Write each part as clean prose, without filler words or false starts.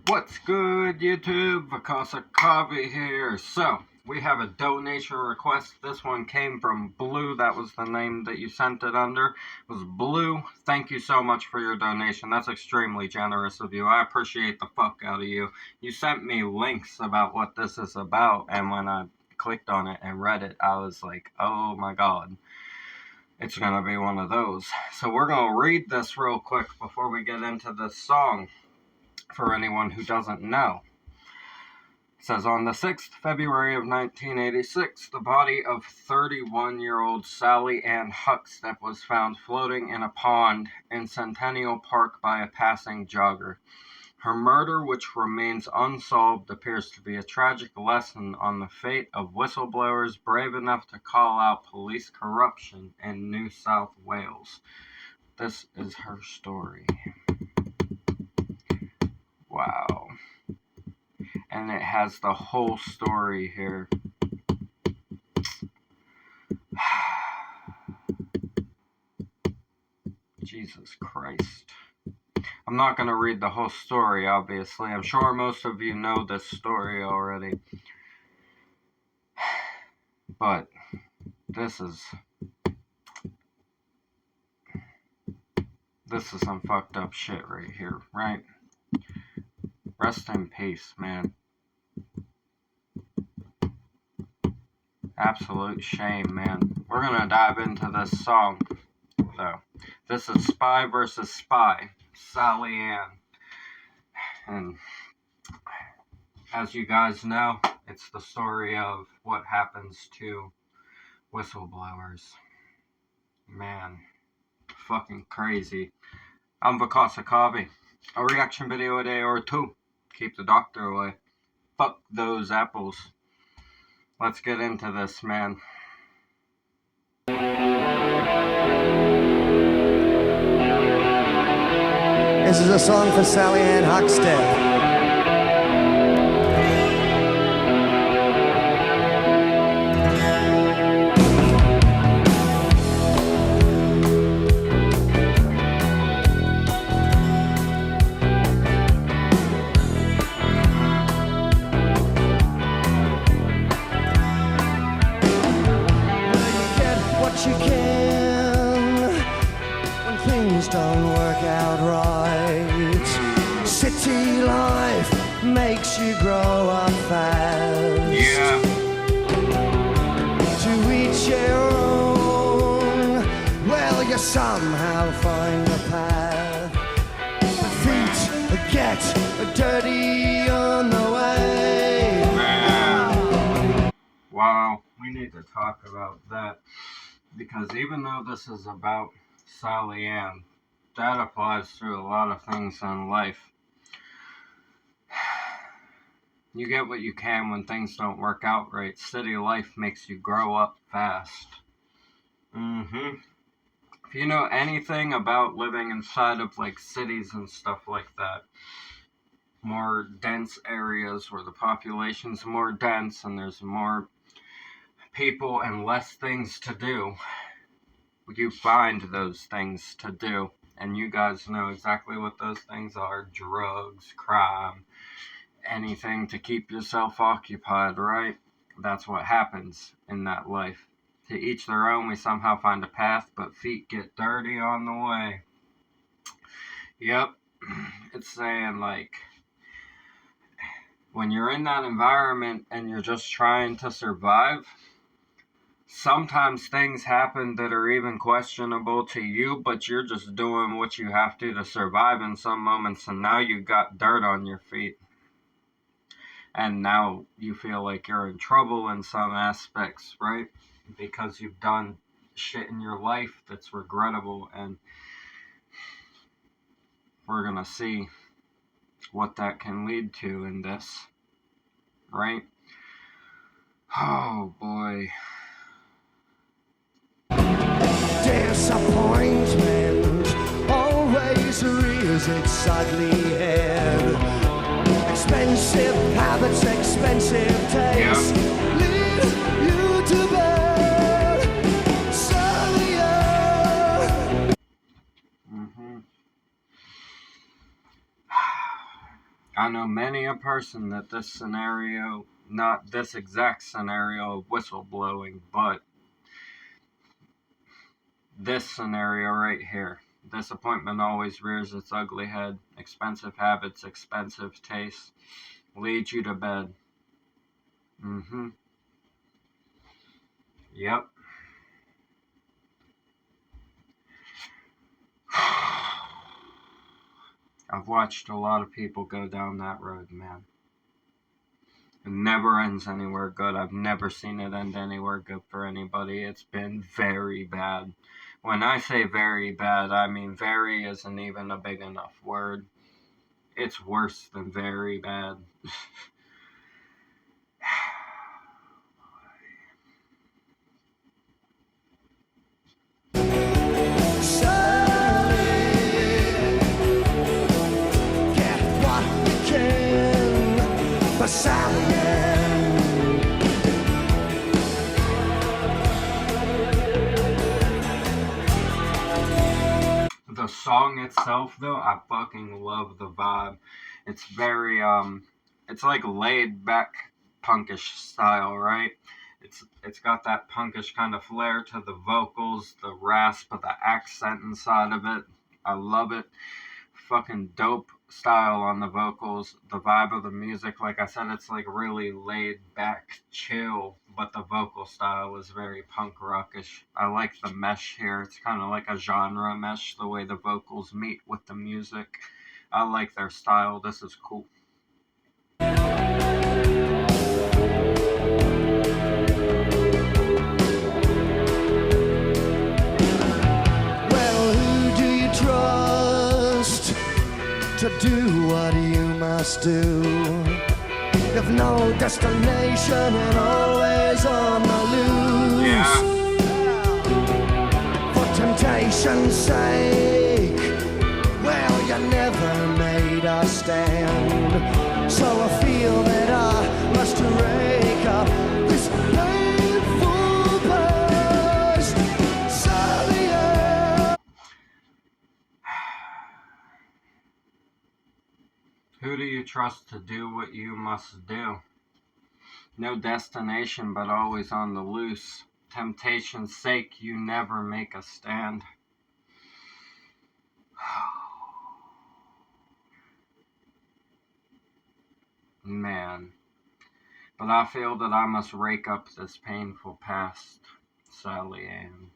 What's good, YouTube? Vakasa Kavi here. So, we have a donation request. This one came from Blue. That was the name that you sent it under. It was Blue. Thank you so much for your donation. That's extremely generous of you. I appreciate the fuck out of you. You sent me links about what this is about, and when I clicked on it and read it, I was like, oh my god. It's gonna be one of those. So we're gonna read this real quick before we get into this song. For anyone who doesn't know. It says, on the 6th February of 1986, the body of 31-year-old Sallie Anne Huckstepp was found floating in a pond in Centennial Park by a passing jogger. Her murder, which remains unsolved, appears to be a tragic lesson on the fate of whistleblowers brave enough to call out police corruption in New South Wales. This is her story. Wow. And it has the whole story here. Jesus Christ. I'm not going to read the whole story, obviously. I'm sure most of you know this story already. But this is some fucked up shit right here, right? Rest in peace, man. Absolute shame, man. We're gonna dive into this song, though. This is Spy vs. Spy, Sallie Anne. And as you guys know, it's the story of what happens to whistleblowers. Man, fucking crazy. I'm Vakasa Kavi. A reaction video a day or two. Keep the doctor away. Fuck those apples. Let's get into this, man. This is a song for Sallie Anne Huckstepp. You can when things don't work out right. City life makes you grow up fast. Yeah. To each your own. Well, you somehow find a path. But feet get dirty on the way. Man. Wow, we need to talk about that. Because even though this is about Sallie Anne, that applies to a lot of things in life. You get what you can when things don't work out right. City life makes you grow up fast. If you know anything about living inside of like cities and stuff like that, more dense areas where the population's more dense and there's more people and less things to do, you find those things to do, and you guys know exactly what those things are. Drugs, crime, anything to keep yourself occupied, right? That's what happens in that life. To each their own. We somehow find a path, but feet get dirty on the way. Yep. It's saying, like, when you're in that environment and you're just trying to survive, sometimes things happen that are even questionable to you, but you're just doing what you have to survive in some moments, and now you got dirt on your feet. And now you feel like you're in trouble in some aspects, right? Because you've done shit in your life that's regrettable, and we're gonna see what that can lead to in this, right? Oh boy. Disappointment always rears its ugly head. Expensive habits, expensive tastes, lead you to bed. Sallie Anne. I know many a person that this scenario, not this exact scenario of whistleblowing, but this scenario right here. Disappointment always rears its ugly head. Expensive habits, expensive tastes lead you to bed. Yep. I've watched a lot of people go down that road, man. It never ends anywhere good. I've never seen it end anywhere good for anybody. It's been very bad. When I say very bad, I mean very isn't even a big enough word. It's worse than very bad. Sallie Anne. The song itself, though, I fucking love the vibe. It's very, it's like laid back punkish style, right? It's got that punkish kind of flair to the vocals, the rasp of the accent inside of it. I love it. Fucking dope style on the vocals, the vibe of the music. Like I said, it's like really laid back, chill, but the vocal style is very punk rockish. I like the mesh here. It's kind of like a genre mesh, the way the vocals meet with the music. I like their style. This is cool. To do what you must do. You've no destination and always on the loose. Yeah. For temptation's sake, well, you never made a stand. So I feel that I must rake up this painful past. Sallie Anne. Who do you trust to do what you must do? No destination, but always on the loose. Temptation's sake, you never make a stand. Man. But I feel that I must rake up this painful past, Sallie Anne.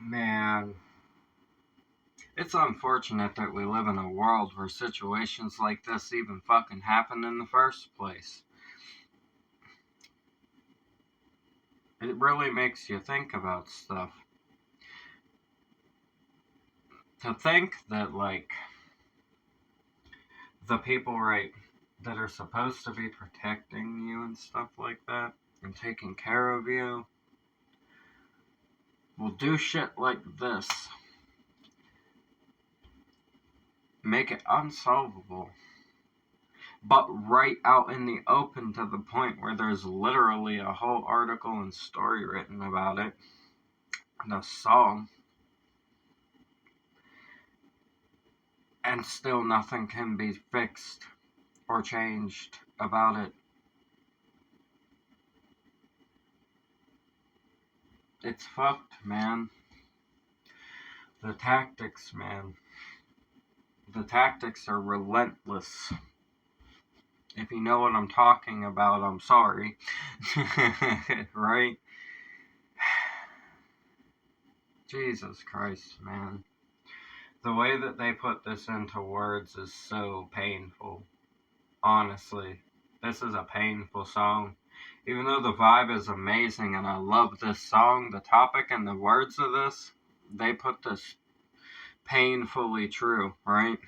Man, it's unfortunate that we live in a world where situations like this even fucking happen in the first place. It really makes you think about stuff. To think that, like, the people, right, that are supposed to be protecting you and stuff like that, and taking care of you, will do shit like this. Make it unsolvable. But right out in the open, to the point where there's literally a whole article and story written about it. The song. And still nothing can be fixed or changed about it. It's fucked, man. The tactics, man. The tactics are relentless. If you know what I'm talking about, I'm sorry. Right? Jesus Christ, man. The way that they put this into words is so painful. Honestly, this is a painful song. Even though the vibe is amazing and I love this song, the topic and the words of this, they put this painfully true, right?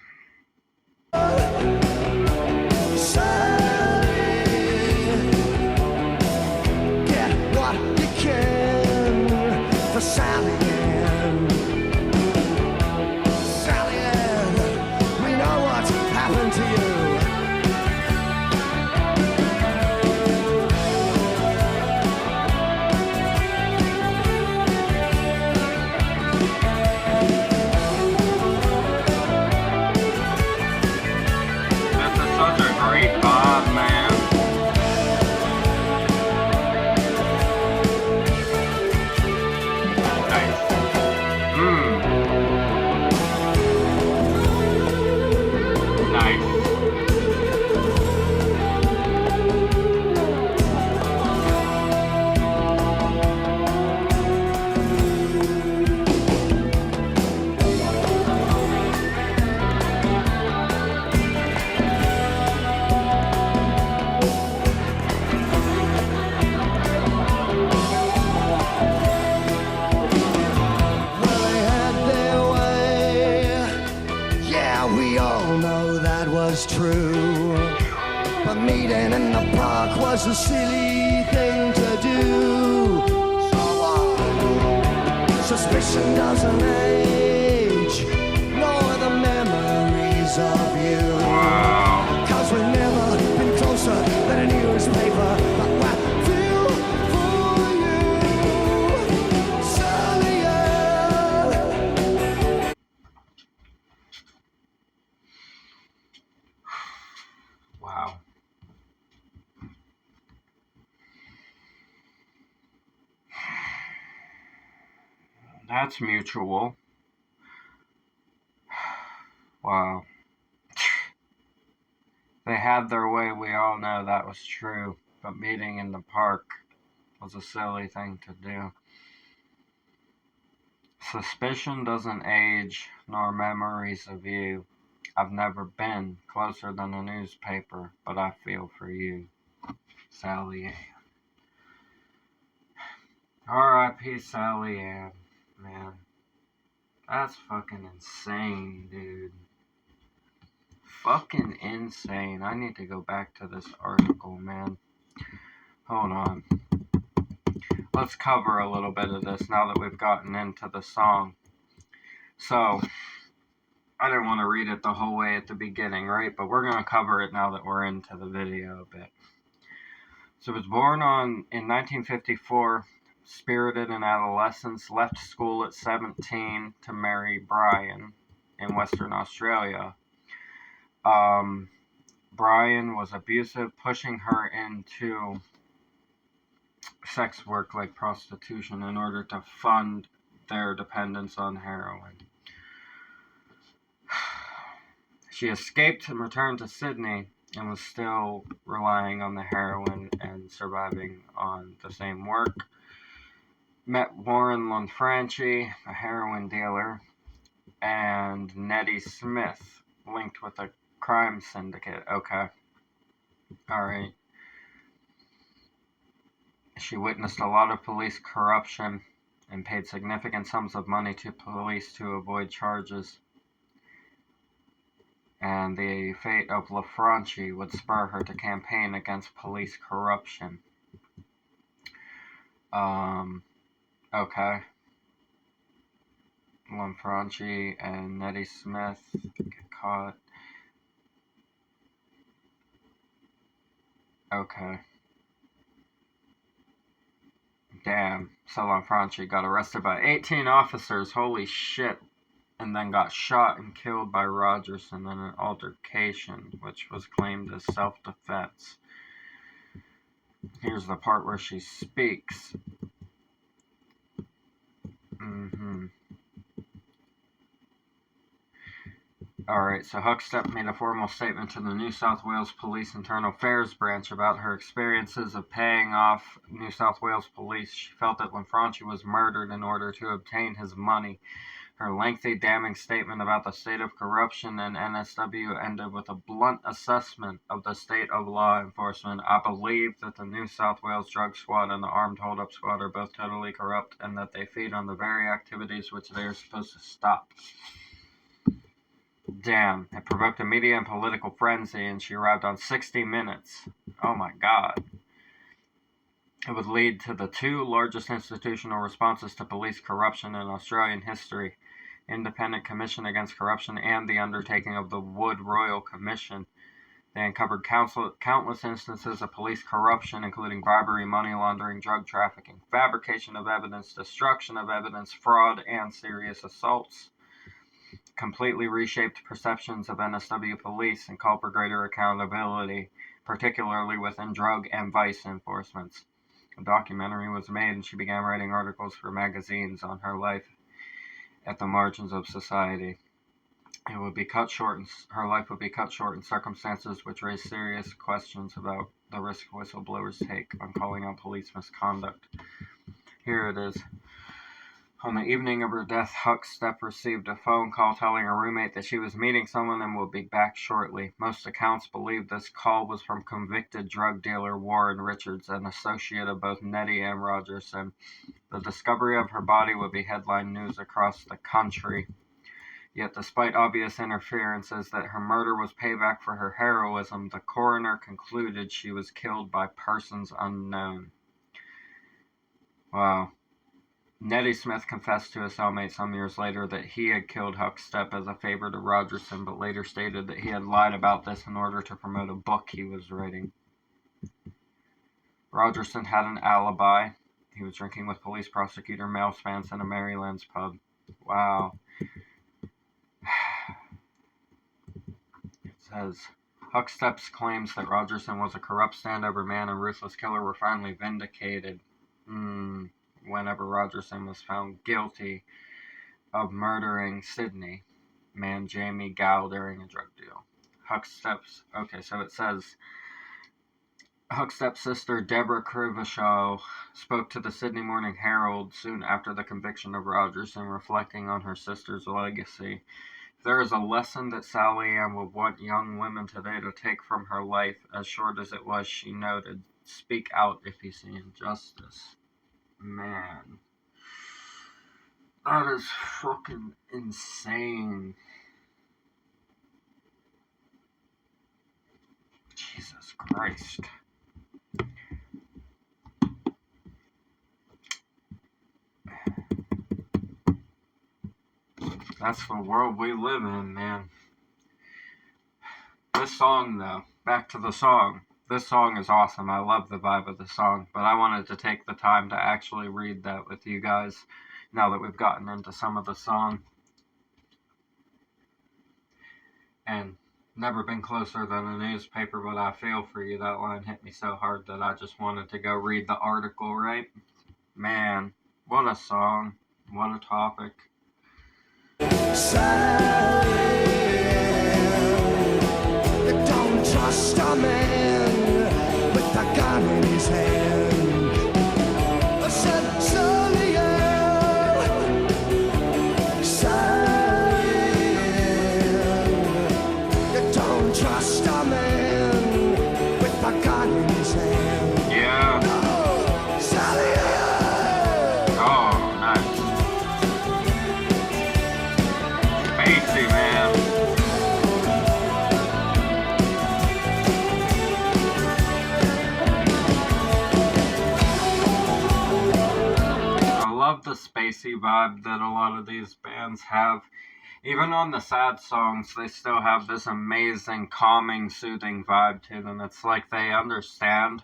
Get what you can for Sallie Anne. Sallie Anne, we know what's happened to you. was a silly thing to do. Suspicion doesn't age, nor the memories of you. Wow. 'Cause we've never been closer than a newspaper, but we're feel for you. Sallie Anne. Wow. That's mutual. Wow. They had their way, we all know that was true. But meeting in the park was a silly thing to do. Suspicion doesn't age, nor memories of you. I've never been closer than a newspaper, but I feel for you. Sallie Anne. R.I.P. Sallie Anne. Man, that's fucking insane, dude. Fucking insane. I need to go back to this article, man. Hold on. Let's cover a little bit of this now that we've gotten into the song. So, I didn't want to read it the whole way at the beginning, right? But we're going to cover it now that we're into the video a bit. So, it was born in 1954, spirited in adolescence, left school at 17 to marry Brian in Western Australia. Brian was abusive, pushing her into sex work like prostitution in order to fund their dependence on heroin. She escaped and returned to Sydney and was still relying on the heroin and surviving on the same work. Met Warren Lanfranchi, a heroin dealer, and Nettie Smith, linked with a crime syndicate. Okay. Alright. She witnessed a lot of police corruption and paid significant sums of money to police to avoid charges. And the fate of Lanfranchi would spur her to campaign against police corruption. Okay. Lanfranchi and Nettie Smith get caught. Okay. Damn. So Lanfranchi got arrested by 18 officers. Holy shit. And then got shot and killed by Rogerson in an altercation, which was claimed as self-defense. Here's the part where she speaks. Alright, so Huckstepp made a formal statement to the New South Wales Police Internal Affairs Branch about her experiences of paying off New South Wales Police. She felt that Lanfranchi was murdered in order to obtain his money. Her lengthy, damning statement about the state of corruption in NSW ended with a blunt assessment of the state of law enforcement. I believe that the New South Wales Drug Squad and the Armed Hold-Up Squad are both totally corrupt and that they feed on the very activities which they are supposed to stop. Damn, it provoked a media and political frenzy, and she arrived on 60 Minutes. Oh my god. It would lead to the two largest institutional responses to police corruption in Australian history: Independent Commission Against Corruption and the undertaking of the Wood Royal Commission. They uncovered countless instances of police corruption, including bribery, money laundering, drug trafficking, fabrication of evidence, destruction of evidence, fraud, and serious assaults. Completely reshaped perceptions of NSW police and called for greater accountability, particularly within drug and vice enforcement. A documentary was made, and she began writing articles for magazines on her life at the margins of society. Her life would be cut short in circumstances which raised serious questions about the risk whistleblowers take on calling out police misconduct. Here it is. On the evening of her death, Huckstepp received a phone call telling her roommate that she was meeting someone and would be back shortly. Most accounts believe this call was from convicted drug dealer Warren Richards, an associate of both Nettie and Rogerson. The discovery of her body would be headline news across the country. Yet despite obvious interferences that her murder was payback for her heroism, the coroner concluded she was killed by persons unknown. Wow. Nettie Smith confessed to a cellmate some years later that he had killed Huckstepp as a favor to Rogerson, but later stated that he had lied about this in order to promote a book he was writing. Rogerson had an alibi. He was drinking with police prosecutor Mel Spence in a Maryland's pub. Wow. It says, Huckstepp's claims that Rogerson was a corrupt standover man and ruthless killer were finally vindicated whenever Rogerson was found guilty of murdering Sydney, man Jamie Gow, during a drug deal. Huckstepp's sister Deborah Crivashaw spoke to the Sydney Morning Herald soon after the conviction of Rogerson, reflecting on her sister's legacy. There is a lesson that Sallie Anne would want young women today to take from her life, as short as it was, she noted. Speak out if you see injustice. Man. That is fucking insane. Jesus Christ. That's the world we live in, man. This song, though, back to the song. This song is awesome. I love the vibe of the song, but I wanted to take the time to actually read that with you guys now that we've gotten into some of the song. And never been closer than a newspaper, but I feel for you. That line hit me so hard that I just wanted to go read the article, right? Man, what a song. What a topic. Sallie Anne, don't trust a man with a gun in his hand. I said, Sallie Anne, Sallie Anne, you don't trust a man with a gun in his hand. Yeah. No, Sallie Anne. Oh, nice. Spacey, man. I love the spacey vibe that a lot of these bands have. Even on the sad songs, they still have this amazing, calming, soothing vibe to them. It's like they understand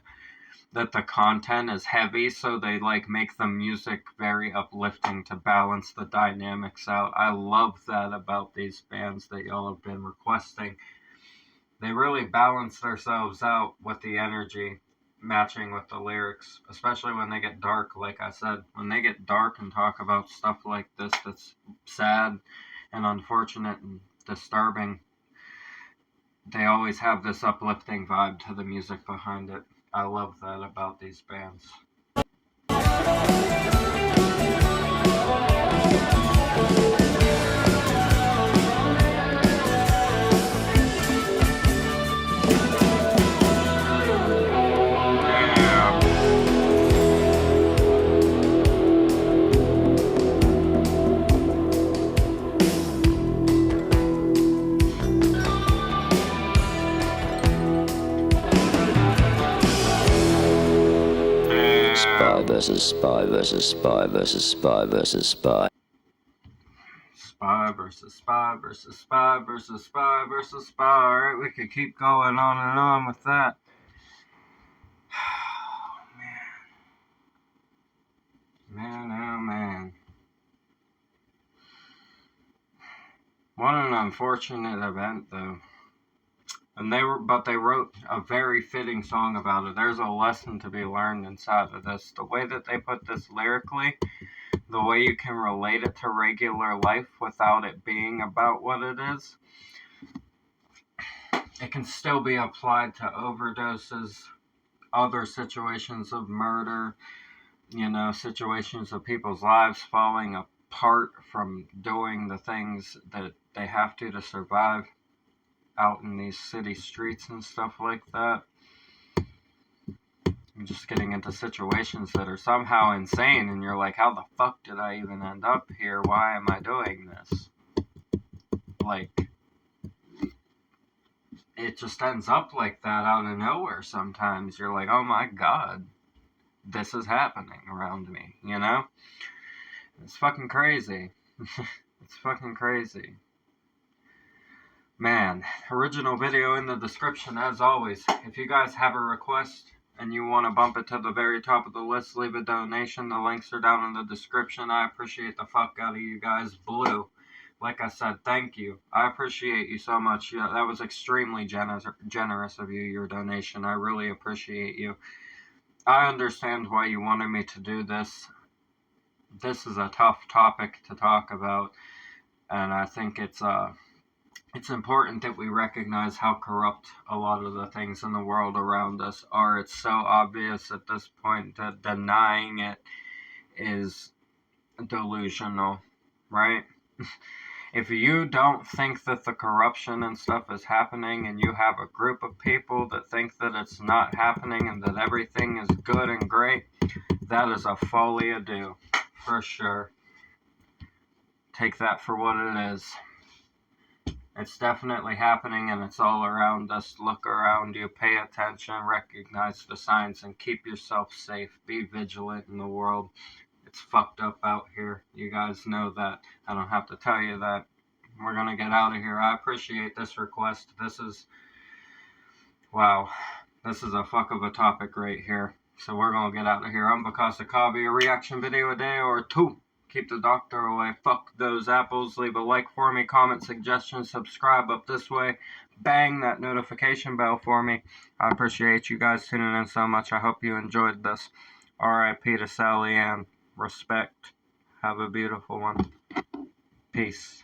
that the content is heavy, so they make the music very uplifting to balance the dynamics out. I love that about these bands that y'all have been requesting. They really balance themselves out with the energy matching with the lyrics, especially when they get dark. Like I said, when they get dark and talk about stuff like this that's sad and unfortunate and disturbing, they always have this uplifting vibe to the music behind it. I love that about these bands. Spy versus spy versus spy versus spy versus spy. Spy versus spy versus spy versus spy versus spy. Alright, we could keep going on and on with that. Oh, man. Man, oh man. What an unfortunate event, though. And they wrote a very fitting song about it. There's a lesson to be learned inside of this. The way that they put this lyrically, the way you can relate it to regular life without it being about what it is, it can still be applied to overdoses, other situations of murder, situations of people's lives falling apart from doing the things that they have to survive out in these city streets and stuff like that. I'm just getting into situations that are somehow insane, and you're like, how the fuck did I even end up here? Why am I doing this? like, it just ends up like that out of nowhere sometimes. You're like, oh my god, this is happening around me, you know? It's fucking crazy. It's fucking crazy. Man, original video in the description as always. If you guys have a request and you want to bump it to the very top of the list, leave a donation. The links are down in the description. I appreciate the fuck out of you guys. Blue, like I said, thank you. I appreciate you so much. Yeah, that was extremely generous of you, your donation. I really appreciate you. I understand why you wanted me to do this. This is a tough topic to talk about, and I think it's important that we recognize how corrupt a lot of the things in the world around us are. It's so obvious at this point that denying it is delusional, right? If you don't think that the corruption and stuff is happening, and you have a group of people that think that it's not happening and that everything is good and great, that is a folie à deux, for sure. Take that for what it is. It's definitely happening, and it's all around us. Look around you, pay attention, recognize the signs, and keep yourself safe. Be vigilant in the world. It's fucked up out here. You guys know that. I don't have to tell you that. We're gonna get out of here. I appreciate this request. Wow. This is a fuck of a topic right here. So we're gonna get out of here. I'm Because of Kabi, a reaction video a day or two. Keep the doctor away. Fuck those apples. Leave a like for me, comment, suggestions, subscribe up this way. Bang that notification bell for me. I appreciate you guys tuning in so much. I hope you enjoyed this. R.I.P. to Sallie Anne. Respect. Have a beautiful one. Peace.